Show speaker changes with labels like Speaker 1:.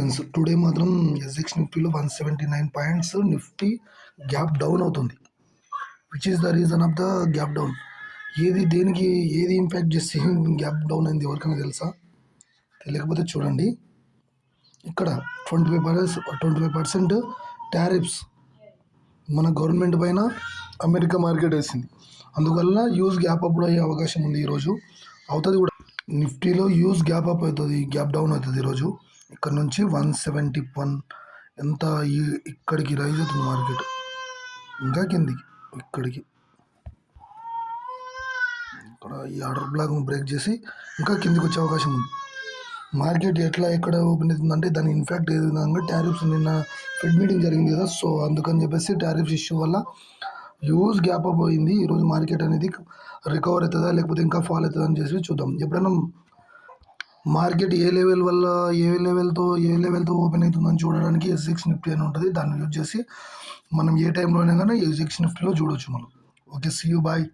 Speaker 1: Friends, today మాత్రం SGX నిఫ్టీలో 179 points Nifty gap down అవుతుంది. Which is the reason of the gap down? దేనికి ఏది ఇంపాక్ట్ చేసి గ్యాప్ డౌన్ అయింది ఎవరికైనా తెలుసా? తెలియకపోతే చూడండి, ఇక్కడ 25% టారిఫ్స్ మన గవర్నమెంట్ పైన అమెరికా మార్కెట్ వేసింది. అందువల్ల యూజ్ గ్యాప్ అప్ అయ్యే అవకాశం ఉంది. ఈరోజు అవుతుంది కూడా. నిఫ్టీలో యూజ్ గ్యాప్ అప్ అవుతుంది, గ్యాప్ డౌన్ అవుతుంది. ఈరోజు ఇక్కడ నుంచి 171 ఎంత ఇక్కడికి రైజ్ అవుతుంది మార్కెట్, ఇంకా కిందికి ఇక్కడికి. ఇక్కడ ఈ ఆర్డర్ బ్లాక్ బ్రేక్ చేసి ఇంకా కిందికి వచ్చే అవకాశం ఉంది. మార్కెట్ ఎక్కడ ఓపెన్ అవుతుందంటే దాని ఇన్ఫాక్ట్ ఏ విధంగా టారిఫ్స్ నిన్న ఫెడ్ మీటింగ్ జరిగింది కదా, సో అందుకని చెప్పేసి టారిఫ్స్ ఇష్యూ వల్ల హ్యూజ్ గ్యాప్ అప్ అయింది. ఈరోజు మార్కెట్ అనేది రికవర్ అవుతుందా లేకపోతే ఇంకా ఫాల్ అవుతుందా అని చేసి చూద్దాం. ఎప్పుడైనా మార్కెట్ ఏ లెవెల్తో ఓపెన్ అవుతుందని చూడడానికి ఎస్జిఎక్స్ నిఫ్టీ అని ఉంటుంది. దాన్ని యూజ్ చేసి మనం ఏ టైంలో అయినా కానీ ఎస్జిఎక్స్ నిఫ్టీలో చూడవచ్చు మనం. Okay, see you, bye.